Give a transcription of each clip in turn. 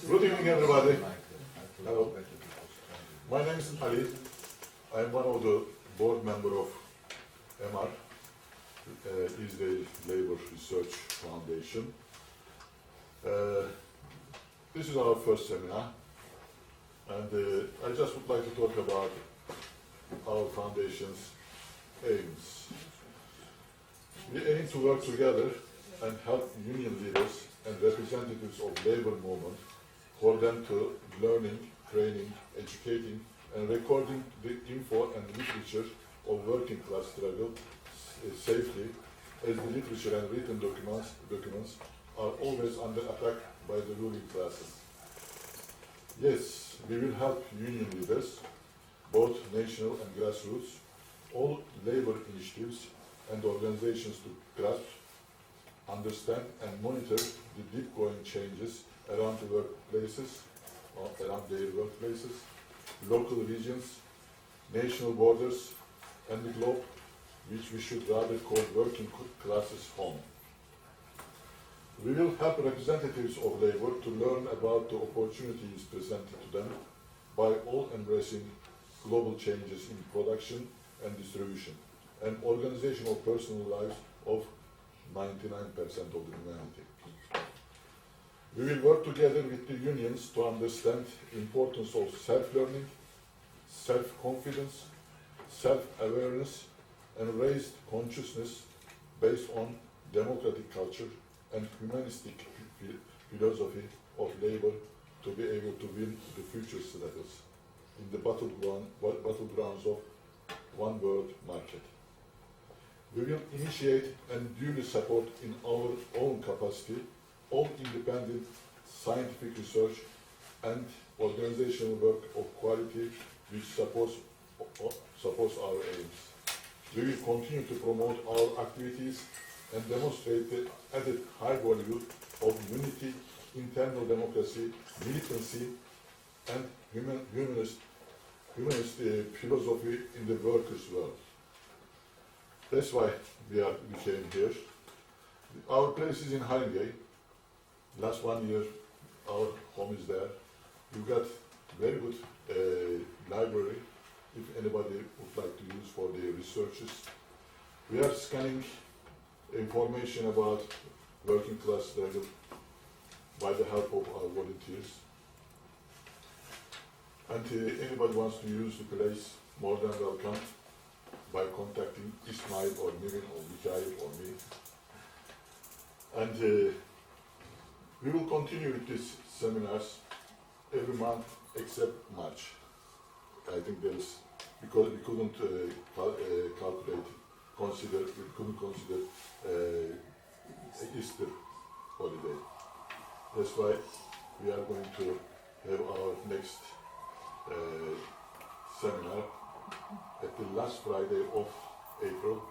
Good evening, everybody. Hello. My name is Ali. I am one of the board member of Emar, Israel Labor Research Foundation. This is our first seminar, and I just would like to talk about our foundation's aims. We aim to work together and help union leaders and representatives of labor movement for them to learning, training, educating, and recording the info and literature of working class struggle safely, as the literature and written documents are always under attack by the ruling classes. Yes, we will help union leaders, both national and grassroots, all labor initiatives and organizations to grasp, understand and monitor the deep-going changes around the workplaces, or around their workplaces, local regions, national borders, and the globe, which we should rather call working classes home. We will help representatives of labor to learn about the opportunities presented to them by all embracing global changes in production and distribution and organization of personal lives of 99% of the humanity. We will work together with the unions to understand the importance of self-learning, self-confidence, self-awareness, and raised consciousness based on democratic culture and humanistic philosophy of labor to be able to win the future struggles in the battlegrounds of one world market. We will initiate and duly support in our own capacity all independent scientific research and organizational work of quality which supports our aims. We will continue to promote our activities and demonstrate the added high value of unity, internal democracy, militancy, and humanist philosophy in the workers' world. That's why we came here. Our place is in Haringey. Last 1 year, our home is there. We've got very good library, if anybody would like to use for their researches. We are scanning information about working class struggle by the help of our volunteers. And anybody wants to use the place, more than welcome by contacting Ismail or Nivin or Mikhail or me. And we will continue with these seminars every month except March. I think there is, because we couldn't consider Easter holiday. That's why we are going to have our next seminar at the last Friday of April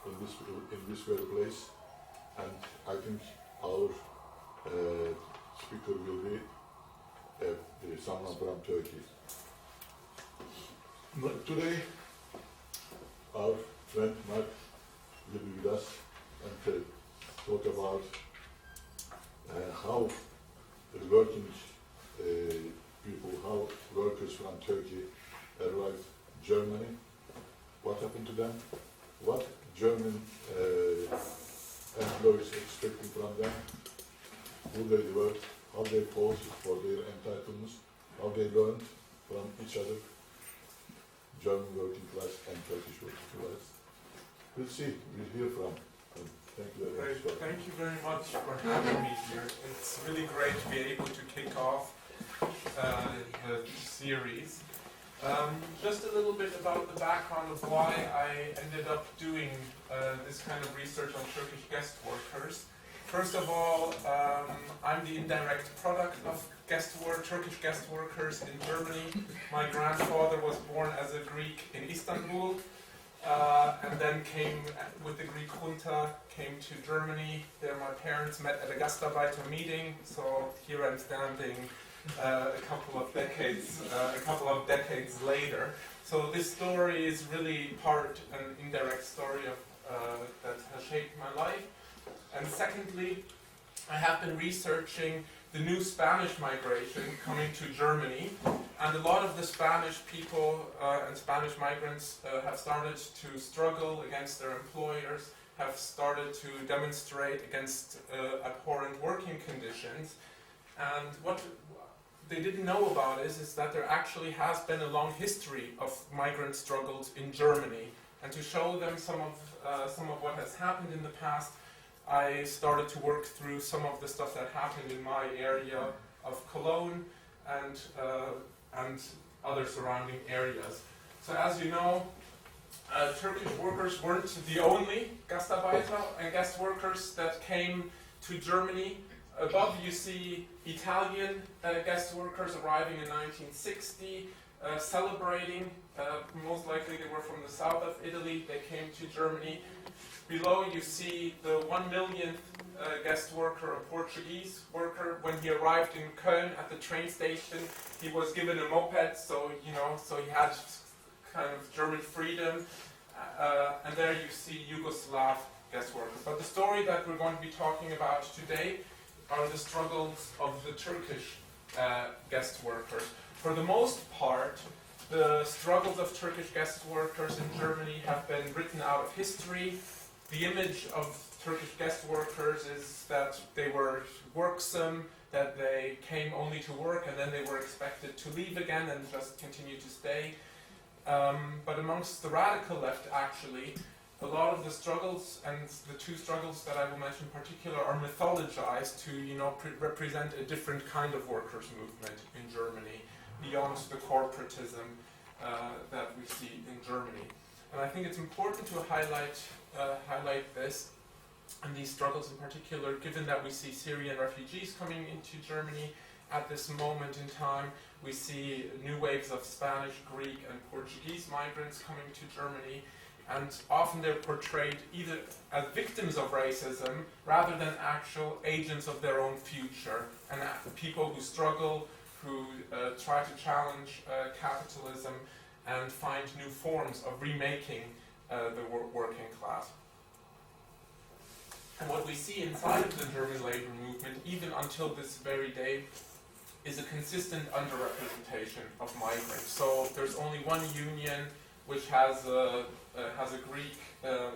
in this very place, and I think our speaker will be someone from Turkey. Today, our friend Mark will be with us and talk about how the working people, how workers from Turkey arrived Germany, what happened to them, what German employees expecting from them, who they were, how they fought for their entitlements, how they learned from each other, German working class and Turkish working class. We'll see, we'll hear from them. Thank you very much. Thank you very much for having me here. It's really great to be able to kick off the series. Just a little bit about the background of why I ended up doing this kind of research on Turkish guest workers. First of all, I'm the indirect product of Turkish guest workers in Germany. My grandfather was born as a Greek in Istanbul, and then came with the Greek junta, came to Germany. There my parents met at a Gastarbeiter meeting, so here I'm standing a couple of decades later. So this story is really an indirect story of that has shaped my life. And secondly, I have been researching the new Spanish migration coming to Germany, and a lot of the Spanish people and Spanish migrants have started to struggle against their employers, have started to demonstrate against abhorrent working conditions. And what they didn't know about is that there actually has been a long history of migrant struggles in Germany. And to show them some of what has happened in the past, I started to work through some of the stuff that happened in my area of Cologne and other surrounding areas. So as you know, Turkish workers weren't the only Gastarbeiter and guest workers that came to Germany. Above you see Italian guest workers arriving in 1960, celebrating. Most likely they were from the south of Italy, they came to Germany. Below you see the 1 millionth guest worker, a Portuguese worker. When he arrived in Köln at the train station, he was given a moped, so he had kind of German freedom. And there you see Yugoslav guest workers. But the story that we're going to be talking about today are the struggles of the Turkish guest workers. For the most part, the struggles of Turkish guest workers in Germany have been written out of history. The image of Turkish guest workers is that they were worksome, that they came only to work and then they were expected to leave again and just continue to stay. But amongst the radical left, actually, a lot of the struggles, and the two struggles that I will mention in particular, are mythologized to represent a different kind of workers' movement in Germany, beyond the corporatism that we see in Germany. And I think it's important to highlight this and these struggles in particular, given that we see Syrian refugees coming into Germany at this moment in time. We see new waves of Spanish, Greek, and Portuguese migrants coming to Germany, and often they're portrayed either as victims of racism rather than actual agents of their own future, and people who struggle, who try to challenge capitalism and find new forms of remaking the working class. And what we see inside of the German labor movement, even until this very day, is a consistent underrepresentation of migrants. So there's only one union which has a Greek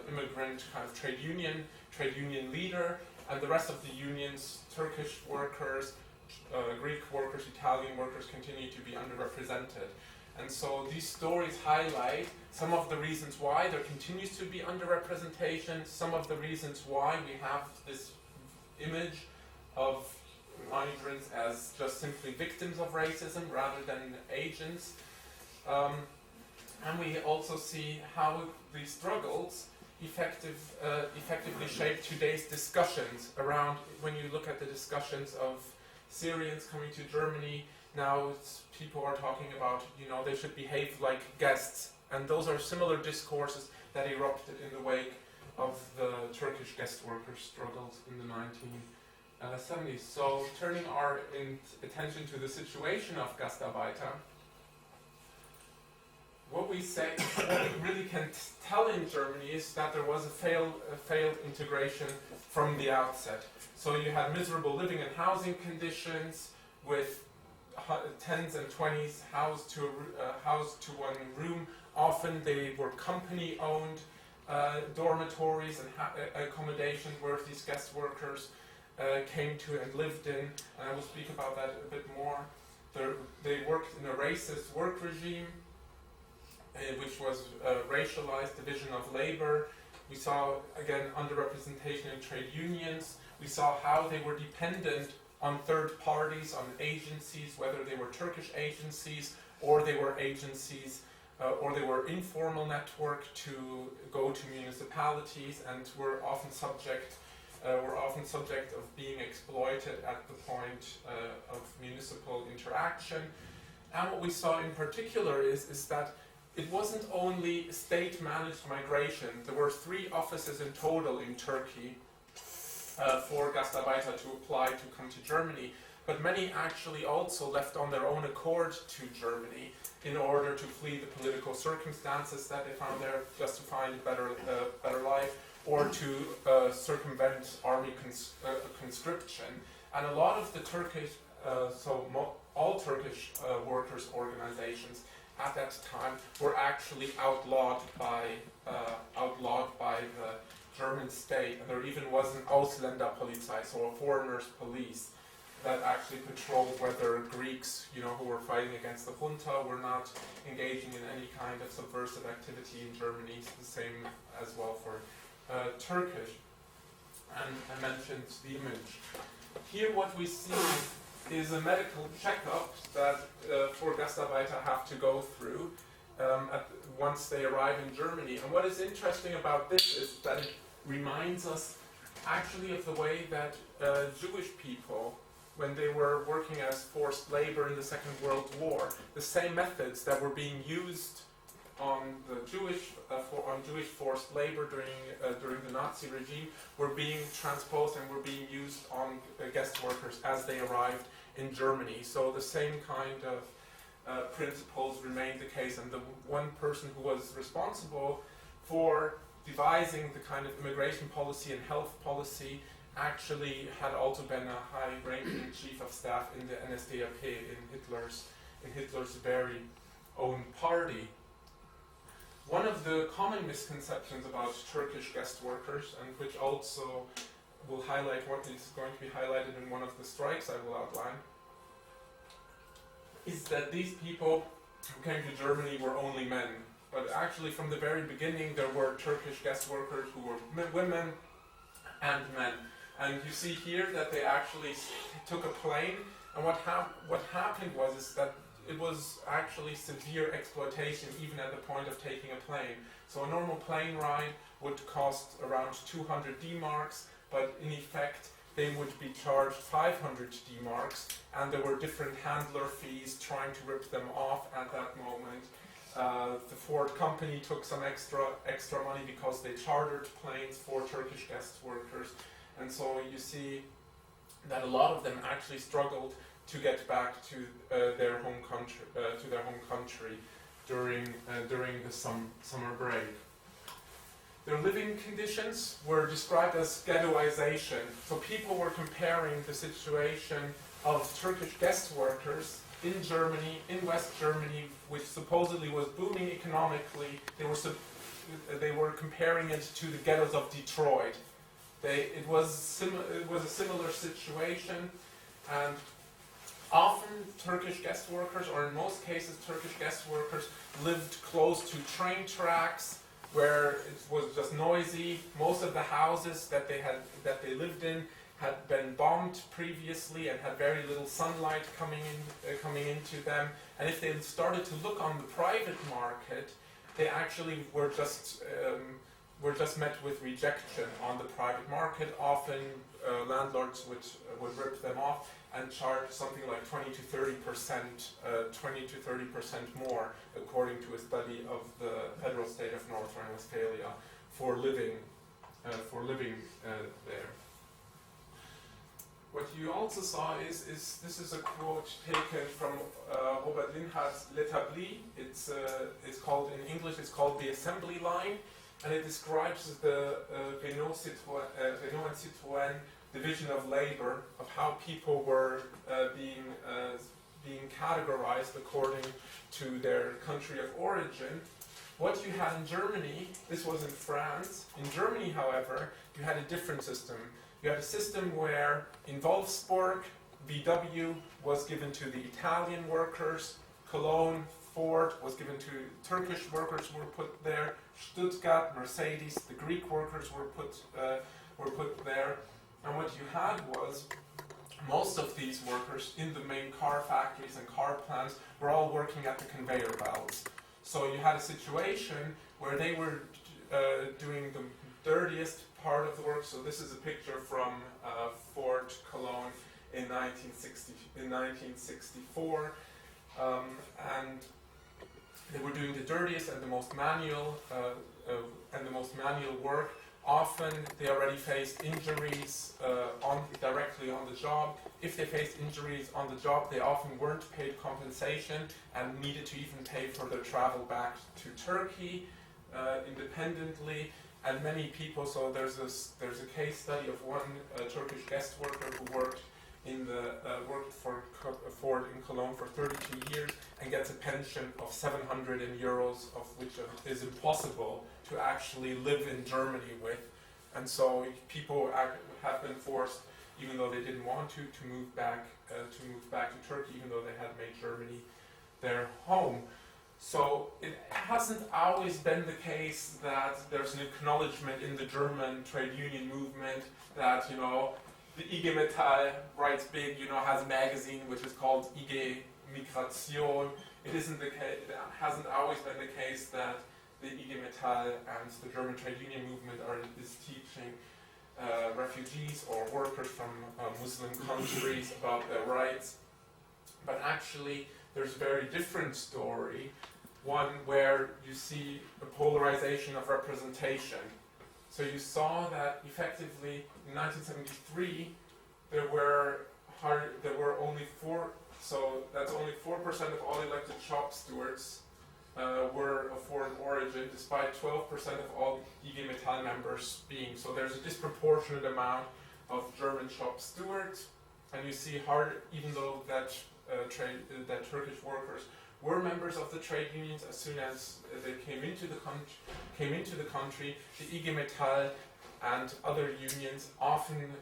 immigrant kind of trade union leader, and the rest of the unions, Turkish workers, Greek workers, Italian workers, continue to be underrepresented. And so these stories highlight some of the reasons why there continues to be underrepresentation, some of the reasons why we have this image of migrants as just simply victims of racism rather than agents. And we also see how these struggles effectively shape today's discussions around, when you look at the discussions of Syrians coming to Germany, now people are talking about, they should behave like guests. And those are similar discourses that erupted in the wake of the Turkish guest worker struggles in the 1970s. So turning our attention to the situation of Gastarbeiter, what we really can tell in Germany is that there was a failed integration from the outset. So you had miserable living and housing conditions with tens and twenties housed to one room. Often they were company-owned dormitories and accommodations where these guest workers came to and lived in. And I will speak about that a bit more. They worked in a racist work regime, which was racialized division of labor. We saw, again, underrepresentation in trade unions. We saw how they were dependent on third parties, on agencies, whether they were Turkish agencies or they were agencies or they were informal network to go to municipalities, and were often subject of being exploited at the point of municipal interaction. And what we saw in particular is that it wasn't only state-managed migration. There were 3 offices in total in Turkey for Gastarbeiter to apply to come to Germany, but many actually also left on their own accord to Germany in order to flee the political circumstances that they found there, just to find a better life, or to circumvent army conscription. And a lot of the Turkish, all Turkish workers' organizations at that time were actually outlawed by the German state, and there even was an Ausländerpolizei, so a foreigners' police, that actually patrolled whether Greeks, who were fighting against the junta, were not engaging in any kind of subversive activity in Germany. It's the same as well for Turkish. And I mentioned the image. Here what we see is a medical checkup that four Gastarbeiter have to go through once they arrive in Germany. And what is interesting about this is that it reminds us actually of the way that Jewish people, when they were working as forced labor in the Second World War, the same methods that were being used on the Jewish forced labor during the Nazi regime were being transposed and were being used on guest workers as they arrived in Germany. So the same kind of principles remained the case, and the one person who was responsible for devising the kind of immigration policy and health policy actually had also been a high-ranking chief of staff in the NSDAP, in Hitler's very own party. One of the common misconceptions about Turkish guest workers, and which also will highlight what is going to be highlighted in one of the strikes I will outline, is that these people who came to Germany were only men. But actually from the very beginning there were Turkish guest workers who were women and men. And you see here that they actually took a plane, and what happened was that it was actually severe exploitation even at the point of taking a plane. So a normal plane ride would cost around 200 D-marks, but in effect they would be charged 500 D-marks, and there were different handler fees trying to rip them off at that moment. The Ford company took some extra money because they chartered planes for Turkish guest workers, and so you see that a lot of them actually struggled to get back to their home country during the summer break. Their living conditions were described as ghettoization. So people were comparing the situation of Turkish guest workers in Germany, in West Germany, which supposedly was booming economically. They were comparing it to the ghettos of Detroit. It was a similar situation, and often Turkish guest workers, or in most cases Turkish guest workers, lived close to train tracks where it was just noisy. Most of the houses that they lived in had been bombed previously and had very little sunlight coming into them. And if they started to look on the private market, they actually were just met with rejection on the private market. Often landlords would rip them off and charge something like 20 to 30% more, according to a study of the federal state of North Rhine-Westphalia, for living there. What you also saw is this is a quote taken from Robert Linhardt's L'Établi. It's called, in English, it's called The Assembly Line, and it describes the Renault and Citroën division of labor, of how people were being categorized according to their country of origin. What you had in Germany, this was in France. In Germany, however, you had a different system. You had a system where in Wolfsburg, VW was given to the Italian workers, Cologne, Ford was given to Turkish workers who were put there, Stuttgart, Mercedes, the Greek workers were put there. And what you had was most of these workers in the main car factories and car plants were all working at the conveyor belts. So you had a situation where they were doing the dirtiest part of the work. So this is a picture from Ford Cologne in 1964, and they were doing the dirtiest and the most manual work. Often they already faced injuries directly on the job. If they faced injuries on the job, they often weren't paid compensation and needed to even pay for their travel back to Turkey independently. and many people. So there's a case study of one Turkish guest worker who worked for Ford in Cologne for 32 years and gets a pension of 700 euros, of which is impossible to actually live in Germany with. And so people have been forced, even though they didn't want to move back to Turkey, even though they had made Germany their home. So it hasn't always been the case that there's an acknowledgement in the German trade union movement that, the IG Metall writes big, has a magazine which is called IG Migration. It hasn't always been the case that the IG Metall and the German trade union movement is teaching refugees or workers from Muslim countries about their rights. But actually, there's a very different story, one where you see a polarization of representation. So you saw that effectively in 1973 there were only that's only 4% of all elected shop stewards were of foreign origin, despite 12% of all IG Metall members being. So there's a disproportionate amount of German shop stewards, and you see even though that Turkish workers were members of the trade unions as soon as they came into the country, the IG Metall and other unions often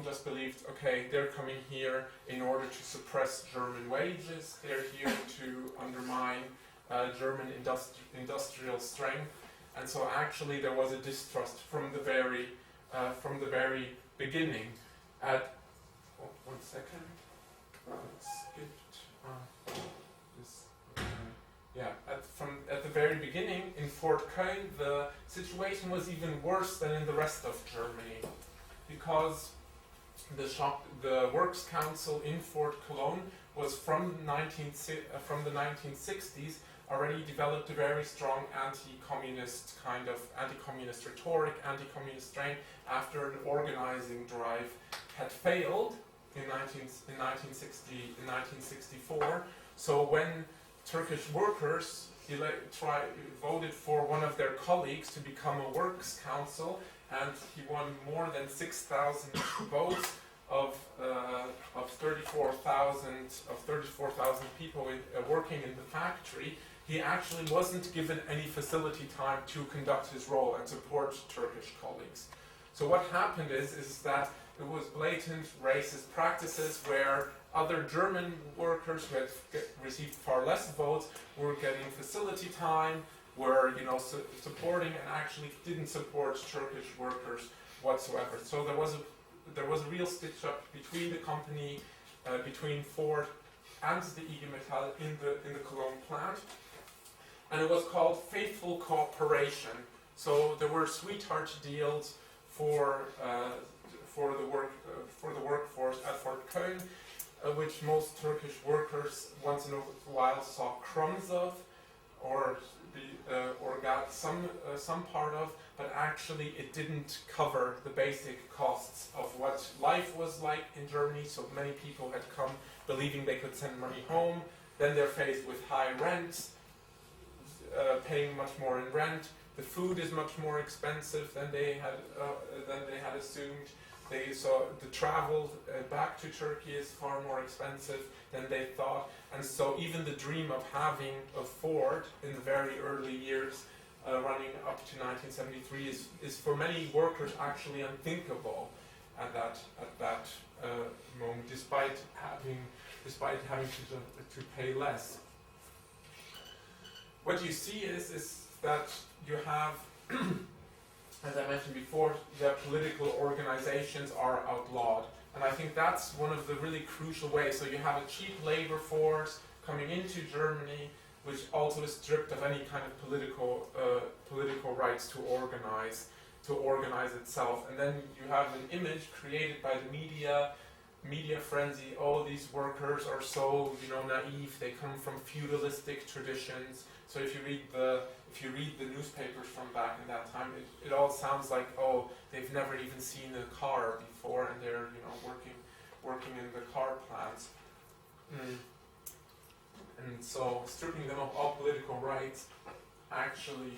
just believed, okay, they're coming here in order to suppress German wages, they're here to undermine German industrial strength, and so actually there was a distrust from the very beginning. One second. At the very beginning in Fort Köln, the situation was even worse than in the rest of Germany, because the Works Council in Fort Cologne was from the 1960s already developed a very strong anti-communist rhetoric, anti-communist strain, after an organizing drive had failed in 1964. So when Turkish workers voted for one of their colleagues to become a works council, and he won more than 6,000 votes of 34,000 people working in the factory. He actually wasn't given any facility time to conduct his role and support Turkish colleagues. So what happened is that it was blatant racist practices where other German workers who had received far less votes were getting facility time, were supporting, and actually didn't support Turkish workers whatsoever. So there was a real stitch up between the company, between Ford and the IG Metall in the Cologne plant, and it was called faithful cooperation. So there were sweetheart deals for the workforce at Fort Köln, which most Turkish workers once in a while saw crumbs of, or got some part of, but actually it didn't cover the basic costs of what life was like in Germany. So many people had come believing they could send money home. Then they're faced with high rents, paying much more in rent. The food is much more expensive than they had assumed. They saw the travel back to Turkey is far more expensive than they thought, and so even the dream of having a Ford in the very early years, running up to 1973, is for many workers actually unthinkable at that moment, despite having to pay less. What you see is that you have, as I mentioned before, that political organizations are outlawed. And I think that's one of the really crucial ways. So you have a cheap labor force coming into Germany, which also is stripped of any kind of political rights to organize itself. And then you have an image created by the media frenzy. Oh, these workers are so naive. They come from feudalistic traditions. So if you read the newspapers from back in that time, it all sounds like, oh, they've never even seen a car before, and they're working in the car plants. And so stripping them of all political rights actually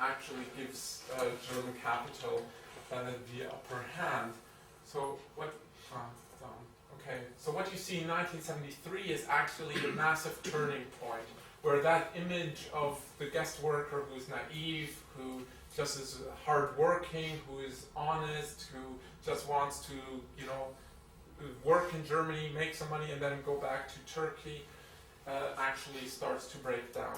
actually gives German capital the upper hand. So what? Okay. So what you see in 1973 is actually a massive turning point, where that image of the guest worker who's naive, who just is hardworking, who is honest, who just wants to, work in Germany, make some money, and then go back to Turkey, actually starts to break down.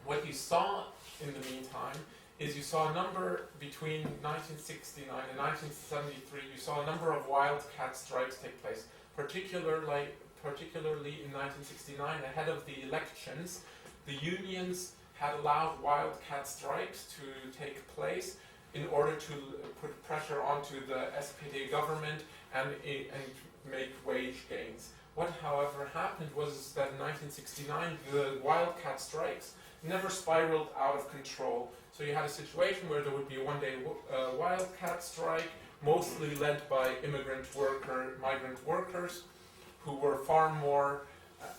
What you saw in the meantime is you saw a number between 1969 and 1973, you saw a number of wildcat strikes take place, particularly in 1969, ahead of the elections. The unions had allowed wildcat strikes to take place in order to put pressure onto the SPD government and make wage gains. What, however, happened was that in 1969, the wildcat strikes never spiraled out of control. So you had a situation where there would be a one-day wildcat strike, mostly led by migrant workers, who were far more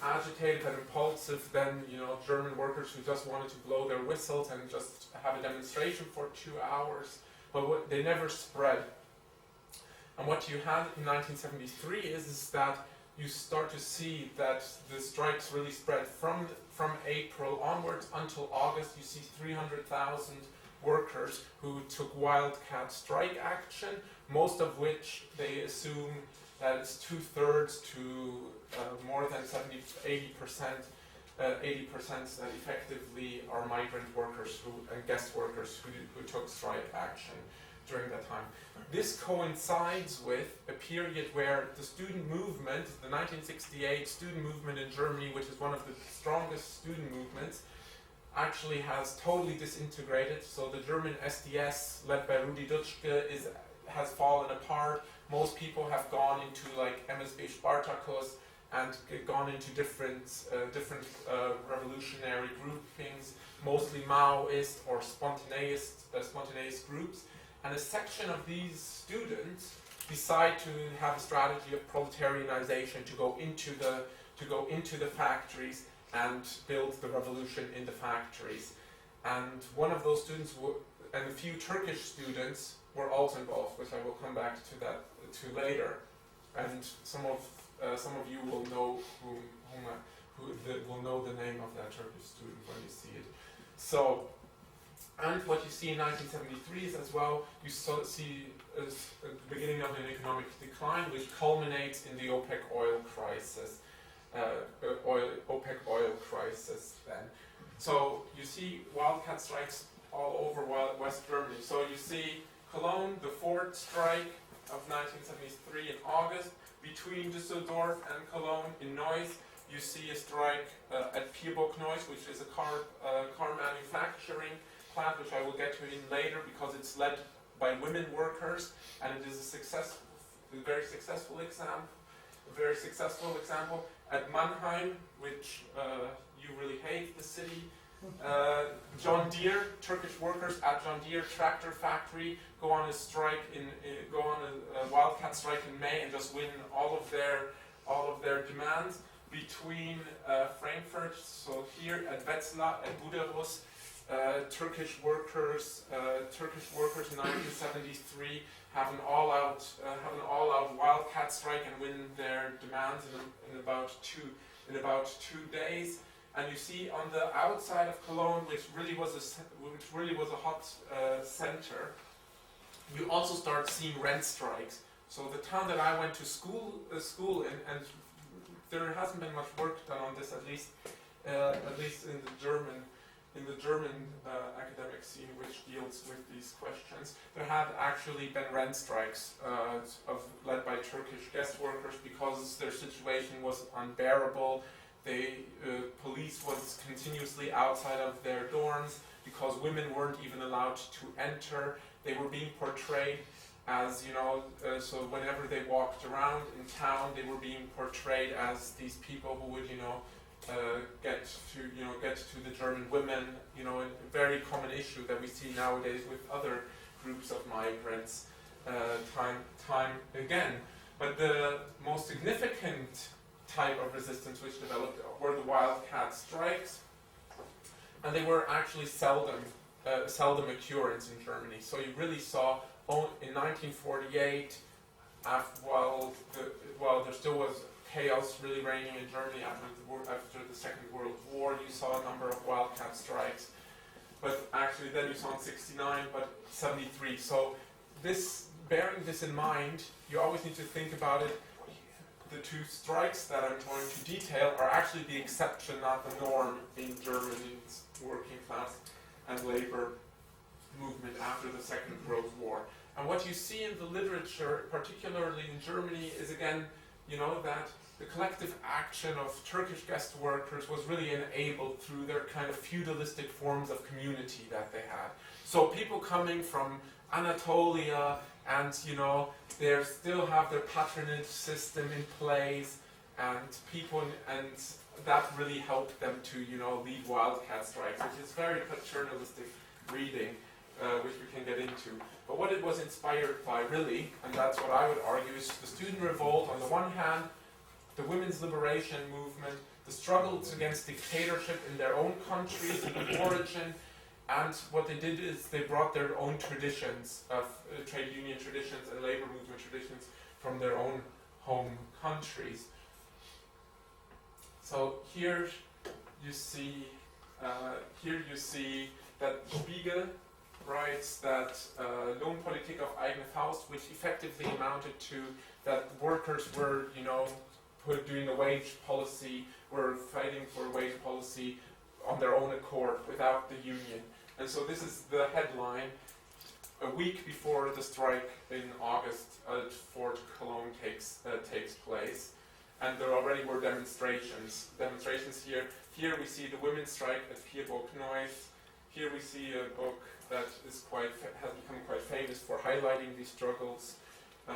agitated and impulsive than German workers who just wanted to blow their whistles and just have a demonstration for 2 hours. But they never spread. And what you had in 1973 is that you start to see that the strikes really spread from April onwards until August. You see 300,000 workers who took wildcat strike action, most of which they assume that it's 2/3 to more than 80% that effectively are migrant workers and guest workers who took strike action during that time. This coincides with a period where the student movement, the 1968 student movement in Germany, which is one of the strongest student movements, actually has totally disintegrated. So the German SDS, led by Rudi Dutschke, has fallen apart. Most people have gone into like MSB Spartacus and gone into different revolutionary groupings, mostly Maoist or spontaneous groups. And a section of these students decide to have a strategy of proletarianization, to go into the factories and build the revolution in the factories. And one of those students and a few Turkish students were also involved, which I will come back to later. And some of you will know will know the name of that Turkish student when you see it. So. And what you see in 1973 is as well, you see the beginning of an economic decline, which culminates in the OPEC oil crisis. OPEC oil crisis then. So you see wildcat strikes all over West Germany. So you see Cologne, the fourth strike of 1973 in August, between Düsseldorf and Cologne in Neuss. You see a strike at Pierburg Neuss, which is a car manufacturing plant, which I will get to in later, because it's led by women workers, and it is a very successful example. At Mannheim, which you really hate the city. John Deere, Turkish workers at John Deere tractor factory go on a wildcat strike in May and just win all of their demands. Between Frankfurt, so here at Wetzlar, at Buderus, Turkish workers in 1973 have an all-out wildcat strike and win their demands in about 2 days. And you see on the outside of Cologne, which really was a hot center, you also start seeing rent strikes. So the town that I went to school in, and there hasn't been much work done on this, at least in the German academic scene, which deals with these questions. There have actually been rent strikes led by Turkish guest workers because their situation was unbearable. Police was continuously outside of their dorms because women weren't even allowed to enter. They were being portrayed as, so whenever they walked around in town, they were being portrayed as these people who would, get to the German women, a very common issue that we see nowadays with other groups of migrants, time again. But the most significant type of resistance which developed were the wildcat strikes, and they were actually seldom seldom occurrence in Germany. So you really saw in 1948, while there still was chaos really reigning in Germany after the Second World War, you saw a number of Wildcat Strikes. But actually then you saw in 69, but 73. So bearing this in mind, you always need to think about it. The two strikes that I'm going to detail are actually the exception, not the norm, in Germany's working class and labor movement after the Second World War. And what you see in the literature, particularly in Germany, is again, that the collective action of Turkish guest workers was really enabled through their kind of feudalistic forms of community that they had. So people coming from Anatolia and, they still have their patronage system in place, and that really helped them to, lead Wildcat Strikes, which is very paternalistic reading, which we can get into. But what it was inspired by, really, and that's what I would argue, is the student revolt on the one hand, the women's liberation movement, the struggles against dictatorship in their own countries of origin, and what they did is they brought their own traditions of trade union traditions and labor movement traditions from their own home countries. So here you see that Spiegel writes that Lohnpolitik auf eigene Faust, which effectively amounted to that workers were, doing a wage policy, were fighting for a wage policy on their own accord without the union. And so this is the headline a week before the strike in August at Fort Cologne takes place. And there already were demonstrations. Demonstrations here. Here we see the women's strike at Pierburg Neuss. Here we see a book that has become quite famous for highlighting these struggles in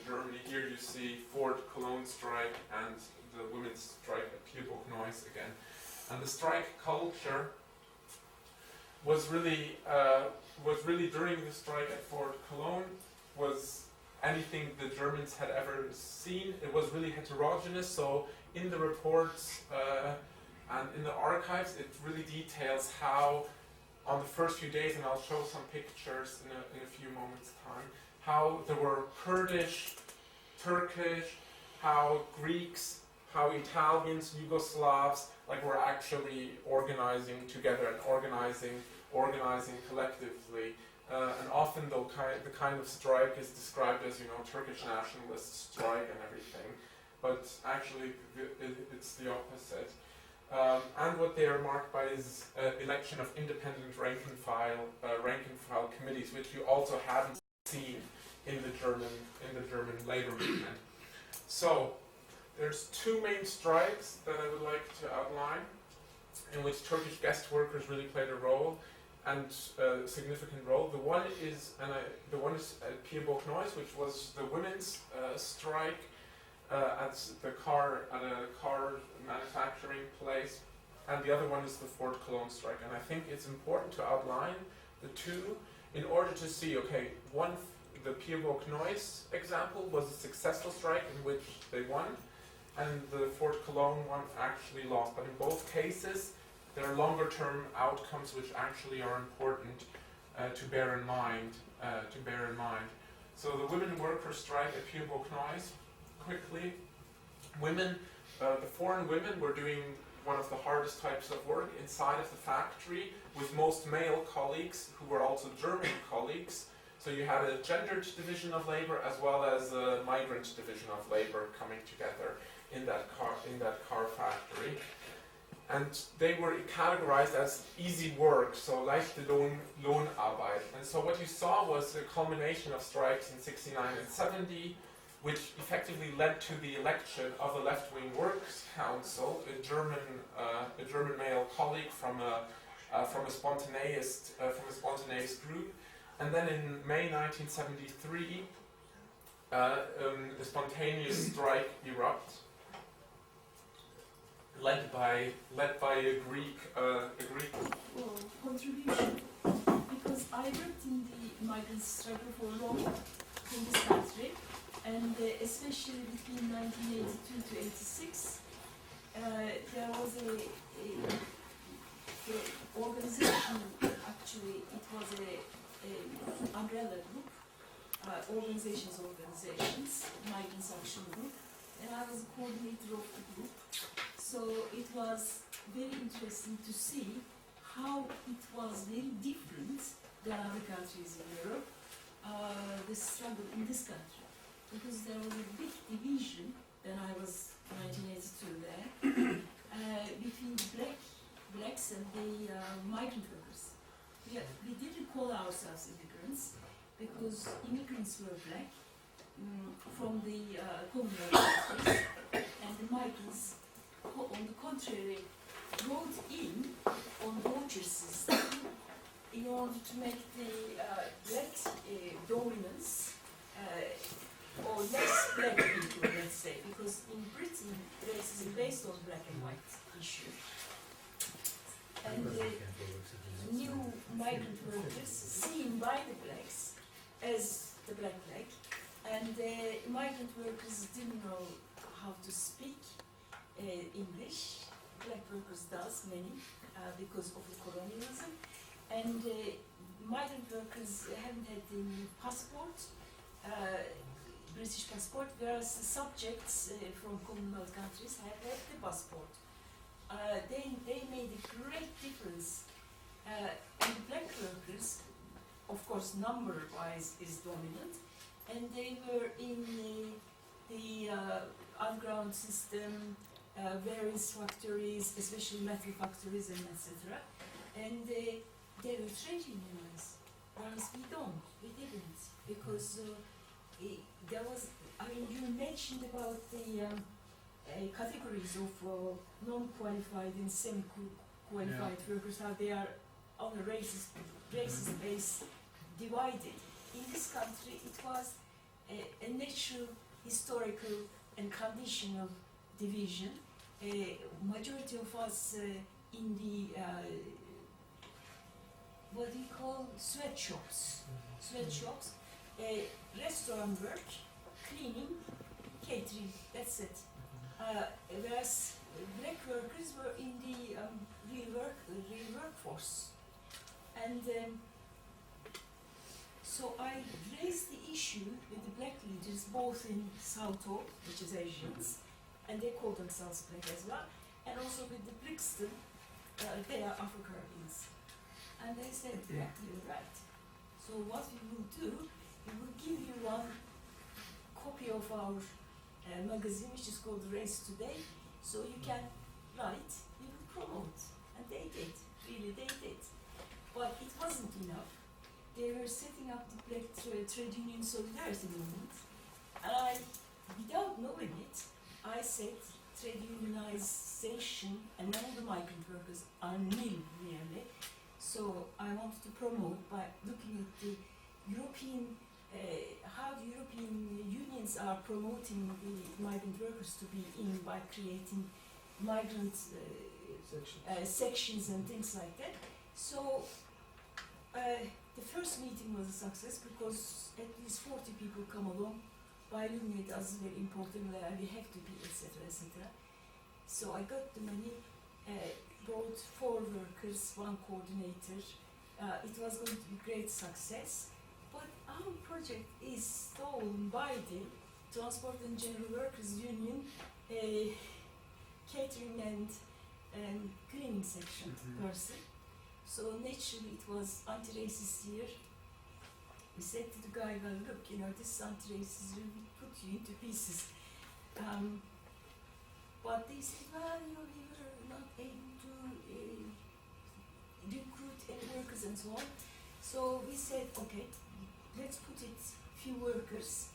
Germany. Here you see Fort Cologne strike and the women's strike at Pierburg Neuss again. And the strike culture was really during the strike at Fort Cologne was anything the Germans had ever seen. It was really heterogeneous. So in the reports and in the archives, it really details how on the first few days, and I'll show some pictures in a few moments' time, how there were Kurdish, Turkish, how Greeks, how Italians, Yugoslavs, were actually organizing together and organizing collectively. And often the kind of strike is described as, Turkish nationalist strike and everything. But actually, it's the opposite. And what they are marked by is election of independent rank and file committees, which you also haven't seen in the German labor movement. So there's two main strikes that I would like to outline, in which Turkish guest workers really played a role, and a significant role. The one is at Pierburg Neuss, which was the women's strike at a car manufacturing place, and the other one is the Fort Cologne strike. And I think it's important to outline the two in order to see, the Pierburg Neuss example was a successful strike in which they won, and the Fort Cologne one actually lost. But in both cases, there are longer-term outcomes which actually are important to bear in mind. So the women workers' strike at Pierburg Neuss, quickly, the foreign women were doing one of the hardest types of work inside of the factory, with most male colleagues who were also German colleagues. So you had a gendered division of labor as well as a migrant division of labor coming together in that car factory. And they were categorized as easy work, so leichte Lohnarbeit. And so what you saw was a culmination of strikes in 69 and 70, which effectively led to the election of a left-wing works council, a German male colleague from a spontaneist group. And then in May 1973, the spontaneous strike erupted, led by a Greek contribution, because I worked in the migrant struggle for long in this country, and especially between 1982 to 86, there was a the organization, actually, it was a umbrella group, organizations, Migrants Action Group, and I was a coordinator of the group. So it was very interesting to see how it was very different than other countries in Europe, the struggle in this country. Because there was a big division, when I was 1982 there, between the blacks and the migrant workers. We didn't call ourselves immigrants, because immigrants were black from the Commonwealth countries, and the migrants, on the contrary, wrote in on voucher system in order to make the black dominance or less black people, let's say, because in Britain racism based on black and white issue. And the new migrant workers seen by the blacks as the black, and the migrant workers didn't know how to speak English. Black workers does, many, because of the colonialism, and migrant workers haven't had the passport, British passport, whereas the subjects from Commonwealth countries have had the passport. They made a great difference, and black workers, of course, number-wise is dominant, and they were in the underground system, various factories, especially metal factories and etc. And they were trade unionized, whereas we didn't, because there was, I mean, you mentioned about the categories of non-qualified and semi-qualified workers, how they are on a racist base divided. In this country, it was a natural, historical and conditional division. Majority of us in the what do you call sweatshops, restaurant work, cleaning, catering. That's it. Whereas black workers were in the real workforce, and so I raised the issue with the black leaders, both in Southall, which is Asians, and they call themselves black as well, and also with the Brixton, they are Afro-Caribbeans. And they said, yeah, you're right. So what we will do, we will give you one copy of our magazine, which is called Race Today, so you can write, we will promote. And they did, really they did. But it wasn't enough. They were setting up the Black Trade Union Solidarity Movement, and I, without knowing it, I said trade unionization and all the migrant workers are nil, really. So I wanted to promote by looking at the European, how the European unions are promoting the migrant workers to be in by creating migrant sections and things like that. So the first meeting was a success because at least 40 people come along. By looking at us very important, where we have to be, etc., etc. So I got the money, brought 4 workers, 1 coordinator. It was going to be great success, but our project is stolen by the Transport and General Workers Union catering and cleaning section person. So naturally it was anti-racist year. We said to the guy, well, look, you know, this anti-racist will put you into pieces. But they said, well, you know, we were not able to recruit any workers and so on. So we said, okay, let's put it few workers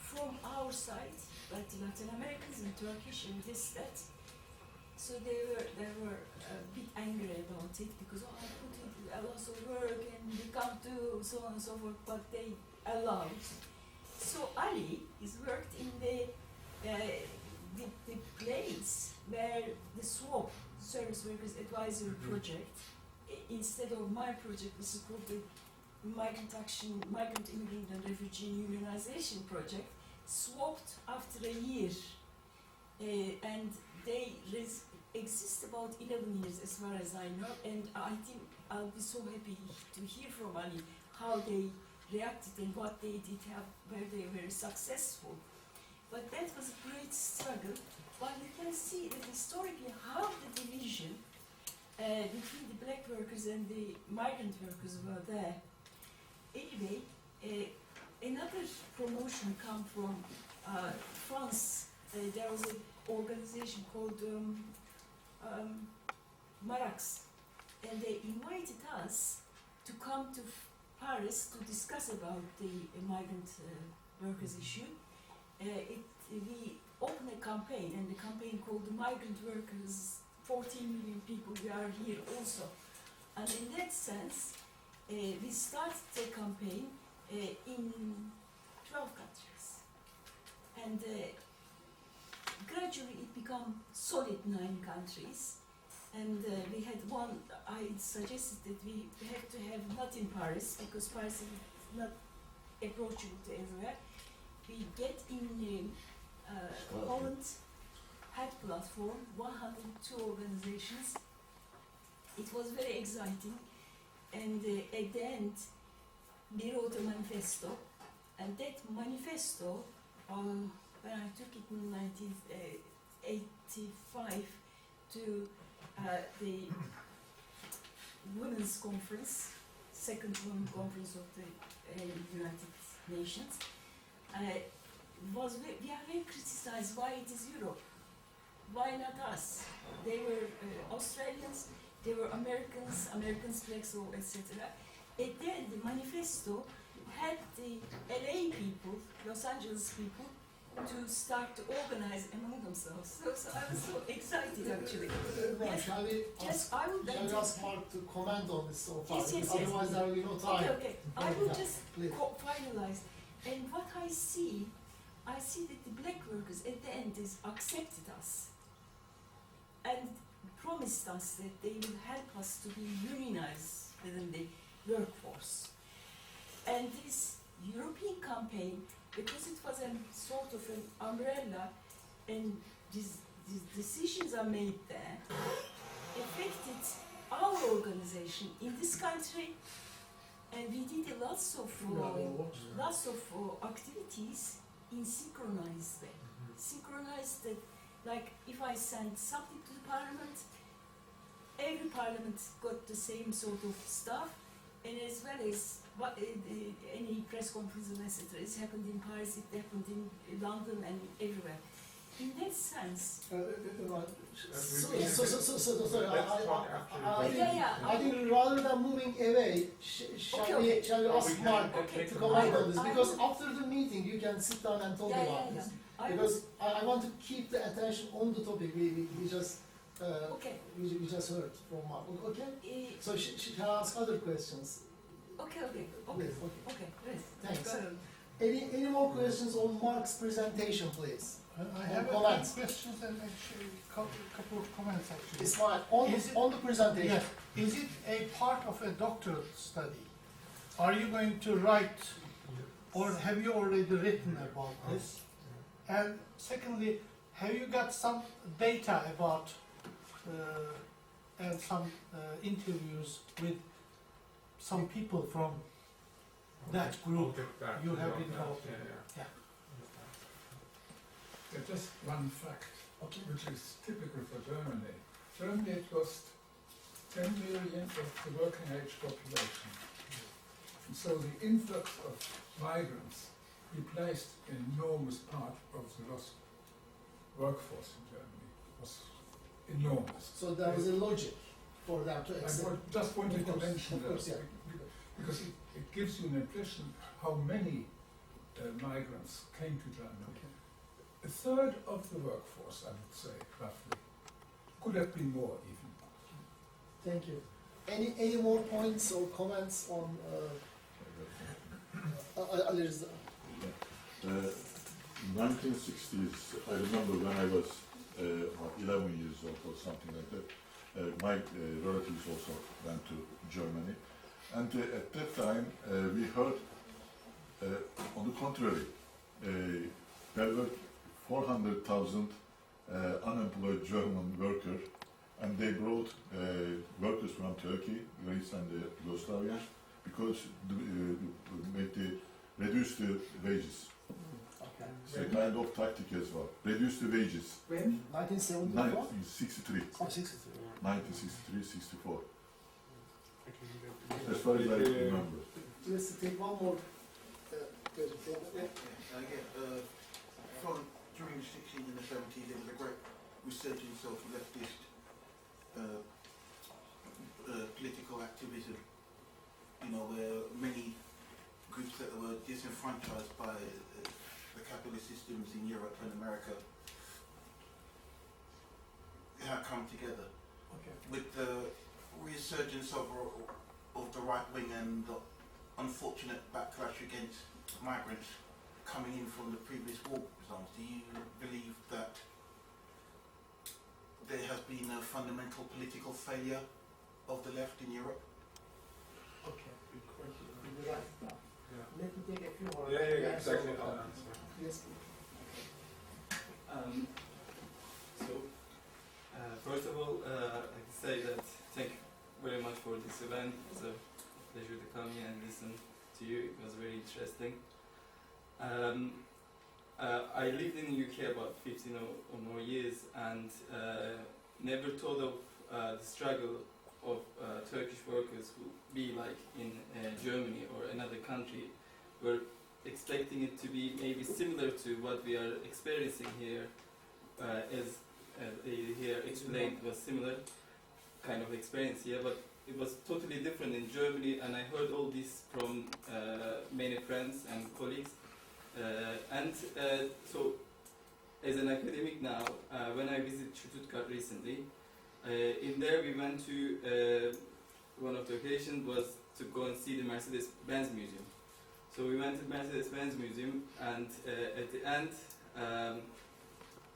from our side, like the Latin Americans and Turkish and this, that. So they were a bit angry about it because I put in a lot of work and we can't do so on and so forth, but they allowed. So Ali is worked in the place where the SWAP, Service Workers Advisory Project, instead of my project, this is called the Migrant Immigrant and Refugee Unionization Project, swapped after a year, and they exists about 11 years as far as I know, and I think I'll be so happy to hear from Ali how they reacted and what they did, where they were successful. But that was a great struggle. But you can see that historically how the division between the black workers and the migrant workers were there. Anyway, another promotion come from France. There was an organization called Marax, and they invited us to come to Paris to discuss about the migrant workers issue. We opened a campaign, and the campaign called the Migrant Workers, 14 million people, we are here also. And in that sense, we started the campaign in 12 countries. And gradually it became solid 9 countries. And we had one, I suggested that we have to have not in Paris, because Paris is not approachable to everywhere. We get in Holland, had platform, 102 organizations. It was very exciting. And at the end, we wrote a manifesto. And that manifesto, when I took it in 1985 to the Women's Conference, second Women's Conference of the United Nations, we are very criticized why it is Europe, why not us? They were Australians, they were Americans, blacks, etc. And then the manifesto had the LA people, Los Angeles people, to start to organize among themselves. So I was so excited actually. Yes. Shall we ask Mark to comment on this so far? Yes. Otherwise there will be no time. Okay. I will just Please. finalize. And what I see that the black workers at the end is accepted us and promised us that they will help us to be unionized within the workforce. And this European campaign, because it was a sort of an umbrella and these decisions are made there, affected our organization in this country, and we did lots of activities in synchronized way. Synchronized that, like if I send something to the parliament, every parliament got the same sort of stuff, and as well as what any press conference and etc. It's happened in Paris, it happened in London and everywhere. In that sense, Sorry, I think rather than moving away, shall we ask Mark to comment on this? Because after the meeting you can sit down and talk about this. Because I want to keep the attention on the topic we just we just heard from Mark. Okay? So she can ask other questions. Okay. Yes. Thanks. Any more questions on Mark's presentation, please? I have a few questions and actually a couple of comments actually. Ismail, on the presentation. Yes. Is it a part of a doctorate study? Are you going to write, or have you already written about this? And secondly, have you got some data about and some interviews with some people from that group you have been involved in? Just one fact, which is typical for Germany. Germany, it was 10 million of the working age population. And so the influx of migrants replaced an enormous part of the lost workforce in Germany. It was enormous. So there was a logic for that to accept. I just wanted to mention that, course, yeah. because it gives you an impression how many migrants came to Germany. A third of the workforce, I would say, roughly. Could have been more even. Thank you. Any more points or comments on Alirza? 1960s, I remember when I was 11 years old or something like that, my relatives also went to Germany. And at that time, we heard, on the contrary, there were 400,000 unemployed German workers and they brought workers from Turkey, Greece, and Yugoslavia because reduce the wages. Okay. It's a kind of tactic as well. Reduce the wages. When? 1974? 1963. Oh, 63. 1963, 64. As far as I remember. Let's take one more. From during the 60s and the 70s, there was a great resurgence of leftist political activism. You know, where many groups that were disenfranchised by the capitalist systems in Europe and America have come together. Okay. With the resurgence of the right wing and the unfortunate backlash against migrants coming in from the previous war zones, do you believe that there has been a fundamental political failure of the left in Europe? Okay. Good question. Let me take a few more. Exactly. I'll answer. Yes. First of all, I can say that thank you very much for this event. It's a pleasure to come here and listen to you. It was very interesting. I lived in the UK about 15 or more years and never thought of the struggle of Turkish workers who be like in Germany or another country. We're expecting it to be maybe similar to what we are experiencing here, as here explained was similar kind of experience here, but it was totally different in Germany, and I heard all this from many friends and colleagues. So, as an academic now, when I visited Stuttgart recently, in there we went to, one of the occasions was to go and see the Mercedes-Benz Museum. So we went to the Mercedes-Benz Museum, and at the end,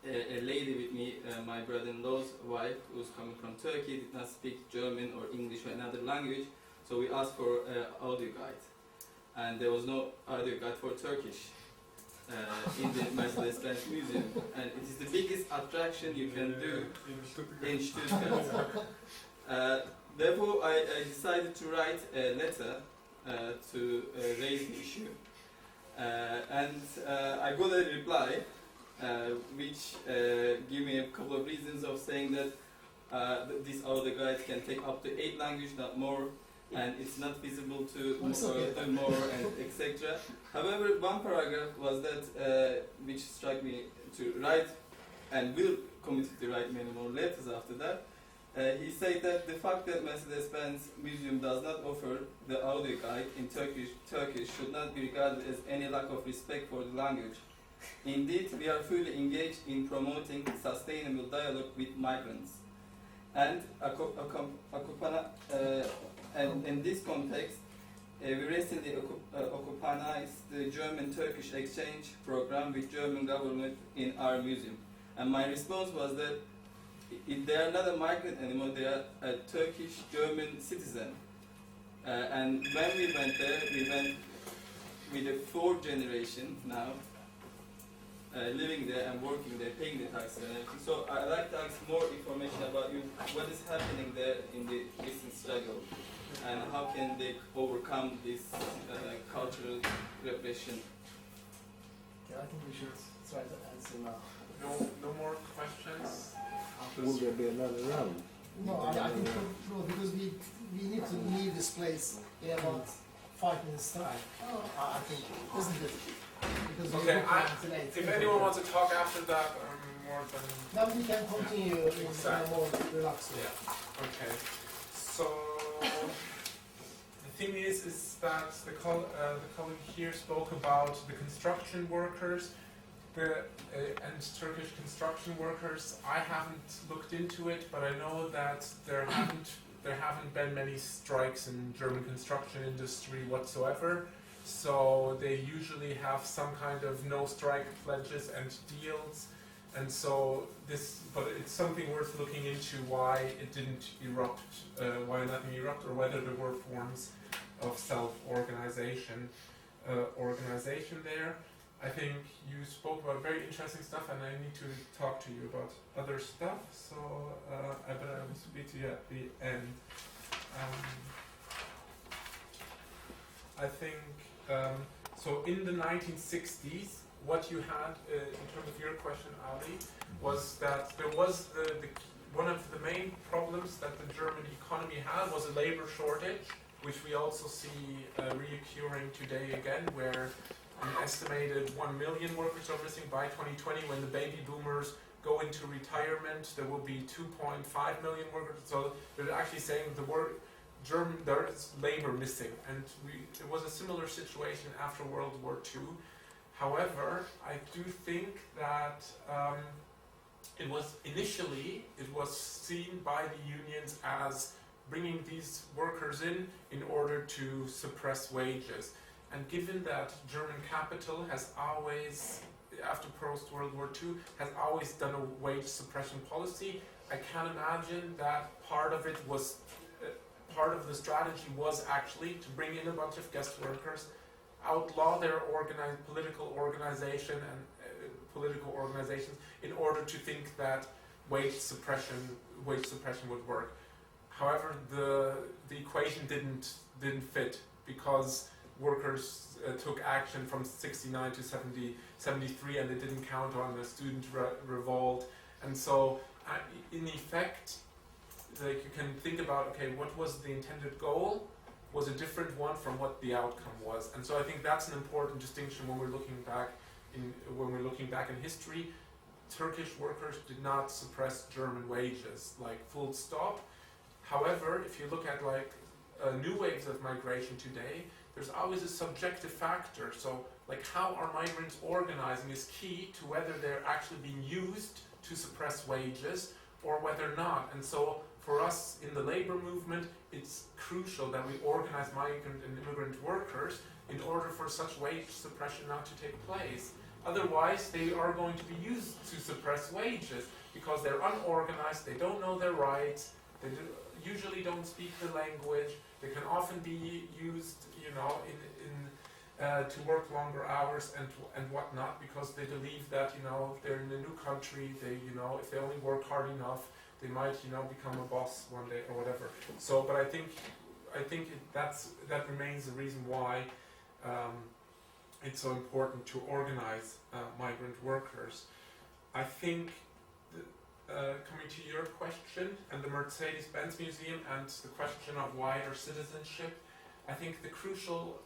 a lady with me, my brother-in-law's wife, who was coming from Turkey, did not speak German or English or another language, so we asked for an audio guide. And there was no audio guide for Turkish in the Mercedes-Benz Museum. And it is the biggest attraction you can do in Stuttgart. Therefore, I decided to write a letter to raise the issue. And I got a reply which gave me a couple of reasons of saying that this audio guide can take up to 8 languages, not more, and it's not feasible to do more, and etc. However, one paragraph was that which struck me to write, and will commit to write many more letters after that. He said that the fact that Mercedes-Benz Museum does not offer the audio guide in Turkish should not be regarded as any lack of respect for the language. Indeed, we are fully engaged in promoting sustainable dialogue with migrants. And in this context, we recently occupied the German-Turkish exchange program with German government in our museum. And my response was that they are not a migrant anymore, they are a Turkish-German citizen. And when we went there, we went with the 4th generation now, living there and working there, paying the taxes and everything. So I'd like to ask more information about you. What is happening there in the recent struggle, and how can they overcome this cultural repression? Okay, I think we should try to answer now. No more questions? Will there be another round? No, I think no, because we need to leave this place in about 5 minutes time. I think, isn't it? Because Okay, today. if anyone wants to talk after that, I'm more than... Then we can continue in a more relaxed way. Yeah, okay. So, the thing is that the colleague here spoke about the construction workers and Turkish construction workers. I haven't looked into it, but I know that there haven't been many strikes in German construction industry whatsoever. So they usually have some kind of no strike pledges and deals, and so but it's something worth looking into why it didn't erupt, why nothing erupted, or whether there were forms of self-organization there. I think you spoke about very interesting stuff, and I need to talk to you about other stuff. So I bet I will speak to you at the end. I think so. In the 1960s, what you had in terms of your question, Ali, was that there was one of the main problems that the German economy had was a labor shortage, which we also see reoccurring today again, where an estimated 1 million workers are missing by 2020. When the baby boomers go into retirement, there will be 2.5 million workers. So they're actually saying there is labor missing, and it was a similar situation after World War II. However, I do think that it was seen by the unions as bringing these workers in order to suppress wages. And given that German capital has always, after post-World War II, has always done a wage suppression policy, I can imagine that part of the strategy was actually to bring in a bunch of guest workers, outlaw their political organizations in order to think that wage suppression would work. However, the equation didn't fit, because workers took action from 69 to 73, and they didn't count on the student revolt. And so, in effect, like, you can think about, okay, what was the intended goal was a different one from what the outcome was. And so I think that's an important distinction when we're looking back in history. Turkish workers did not suppress German wages, like, full stop. However, if you look at new waves of migration today, there's always a subjective factor. So, like, how are migrants organizing is key to whether they're actually being used to suppress wages or whether not. And so, for us in the labor movement, it's crucial that we organize migrant and immigrant workers in order for such wage suppression not to take place. Otherwise, they are going to be used to suppress wages because they're unorganized, they don't know their rights, they usually don't speak the language, they can often be used, to work longer hours and whatnot, because they believe that, if they're in a new country, if they only work hard enough, they might, become a boss one day or whatever. So, but I think that remains the reason why it's so important to organize migrant workers. I think, coming to your question and the Mercedes-Benz Museum and the question of wider citizenship, I think the crucial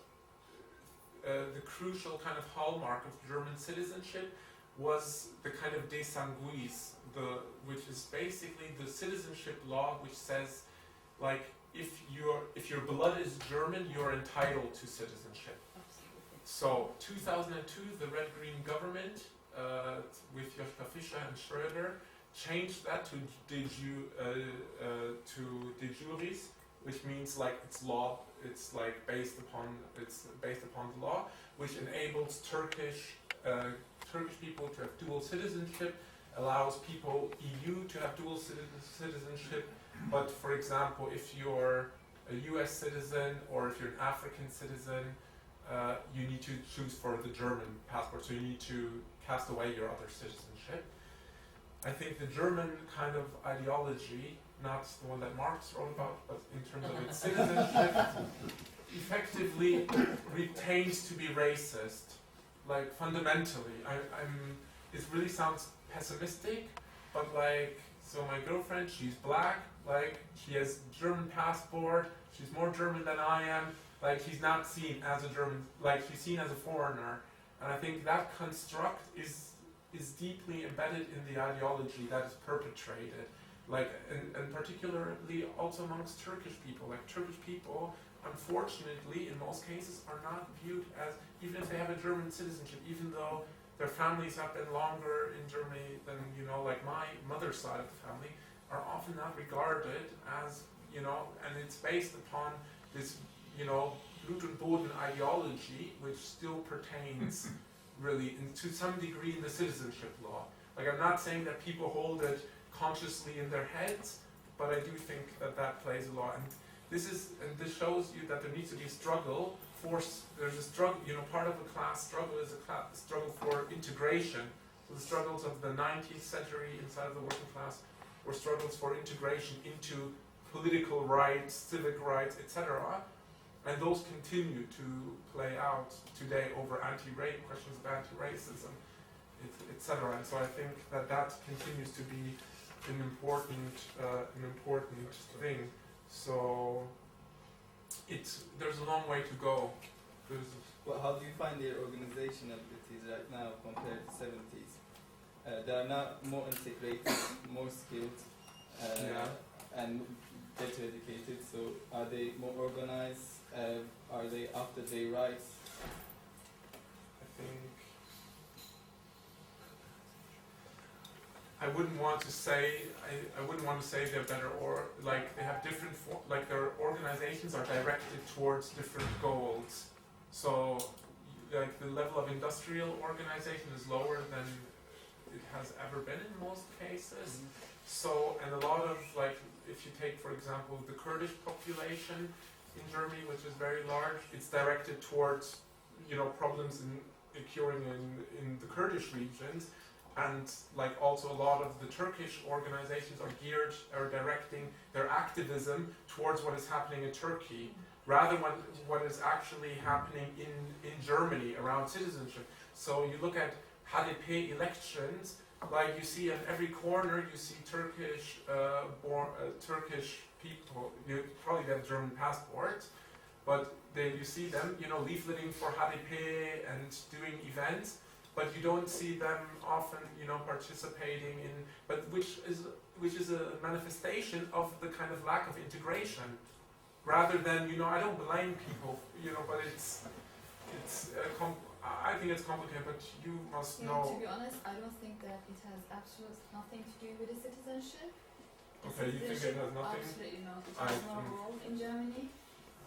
kind of hallmark of German citizenship was the kind of desanguis, which is basically the citizenship law which says, like, if your blood is German, you're entitled to citizenship. So 2002, the red-green government with Joschka Fischer and Schröder changed that to de juris, which means, like, it's law. It's like based upon the law, which enables Turkish people to have dual citizenship, allows people EU to have dual citizenship. But for example, if you're a US citizen or if you're an African citizen, you need to choose for the German passport, so you need to cast away your other citizenship. I think the German kind of ideology, not the one that Marx wrote about, but in terms of its citizenship, effectively retains to be racist, like, fundamentally. It really sounds pessimistic, but, like, so my girlfriend, she's black, like, she has German passport, she's more German than I am, like, she's not seen as a German, like, she's seen as a foreigner. And I think that construct is deeply embedded in the ideology that is perpetrated, like, and particularly also amongst Turkish people. Like, Turkish people, unfortunately, in most cases, are not viewed as, even if they have a German citizenship, even though their families have been longer in Germany than, like my mother's side of the family, are often not regarded as, and it's based upon this, Blut und Boden ideology, which still pertains really to some degree in the citizenship law. Like, I'm not saying that people hold it consciously in their heads, but I do think that plays a lot. And this shows you that there needs to be a struggle there's a struggle, part of a class struggle is a struggle for integration. So the struggles of the 19th century inside of the working class were struggles for integration into political rights, civic rights, etc. And those continue to play out today over questions of anti-racism, etc. And so I think that continues to be an important thing. So there's a long way to go. Well, how do you find their organization abilities right now compared to 70s? They are now more integrated, more skilled, and better educated. So are they more organized? Are they after their rights? I wouldn't want to say they're better, or like they have different their organizations are directed towards different goals. So like the level of industrial organization is lower than it has ever been in most cases. So, and a lot of if you take for example the Kurdish population in Germany, which is very large, it's directed towards problems occurring in the Kurdish regions. And also a lot of the Turkish organizations are directing their activism towards what is happening in Turkey, rather than what is actually happening in Germany around citizenship. So you look at HDP elections, you see at every corner, you see Turkish people. You probably have German passports, but you see them, leafleting for HDP and doing events. But you don't see them often, participating in, which is a manifestation of the kind of lack of integration, rather than, I don't blame people, but I think it's complicated, but you must know. To be honest, I don't think that it has absolutely nothing to do with the citizenship. Okay, you think it has nothing? Absolutely not. It has no role in Germany.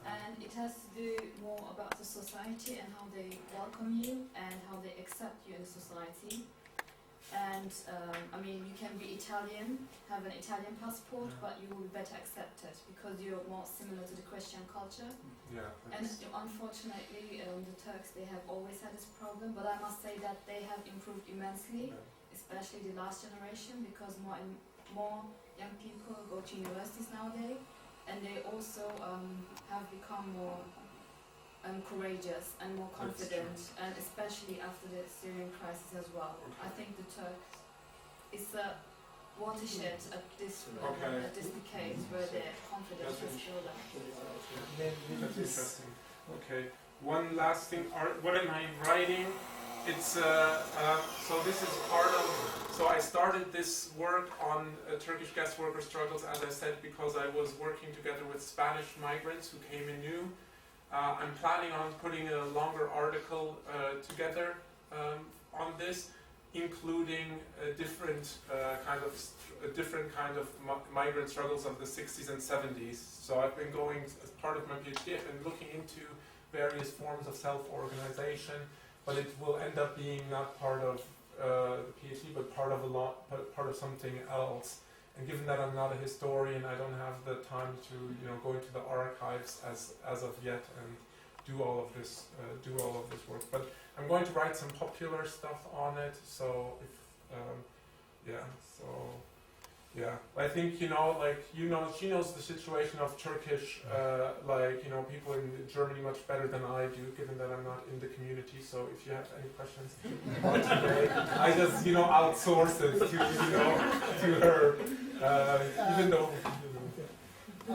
And it has to do more about the society and how they welcome you and how they accept you in the society. And you can be Italian, have an Italian passport, but you will be better accepted because you're more similar to the Christian culture. Yeah. And unfortunately, the Turks, they have always had this problem, but I must say that they have improved immensely, especially the last generation, because more and more young people go to universities nowadays. And they also have become more courageous and more confident, and especially after the Syrian crisis as well. I think the Turks is a watershed at this decade where their confidence has built up. That's interesting. Okay. One last thing. What am I writing? It's so this is part of. So I started this work on Turkish guest worker struggles, as I said, because I was working together with Spanish migrants who came in new. I'm planning on putting a longer article together on this, including a different kind of migrant struggles of the 60s and 70s. So I've been going, as part of my PhD, I've been looking into various forms of self-organization, but it will end up being not part of the PhD, but part of something else. And given that I'm not a historian, I don't have the time to go into the archives as of yet and do all of this work. But I'm going to write some popular stuff on it. So I think she knows the situation of Turkish people in Germany much better than I do, given that I'm not in the community. So if you have any questions today, I just outsource it to her, even though. I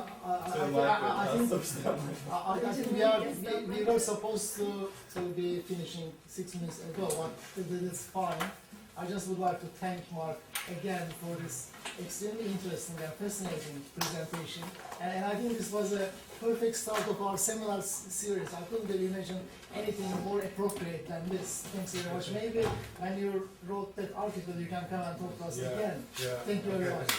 think we were supposed to be finishing 6 minutes ago, but it's fine. I just would like to thank Mark again for this extremely interesting and fascinating presentation. And I think this was a perfect start of our seminar series. I couldn't really imagine anything more appropriate than this. Thanks very much. Maybe when you wrote that article, you can come and talk to us again. Yeah. Thank you very much.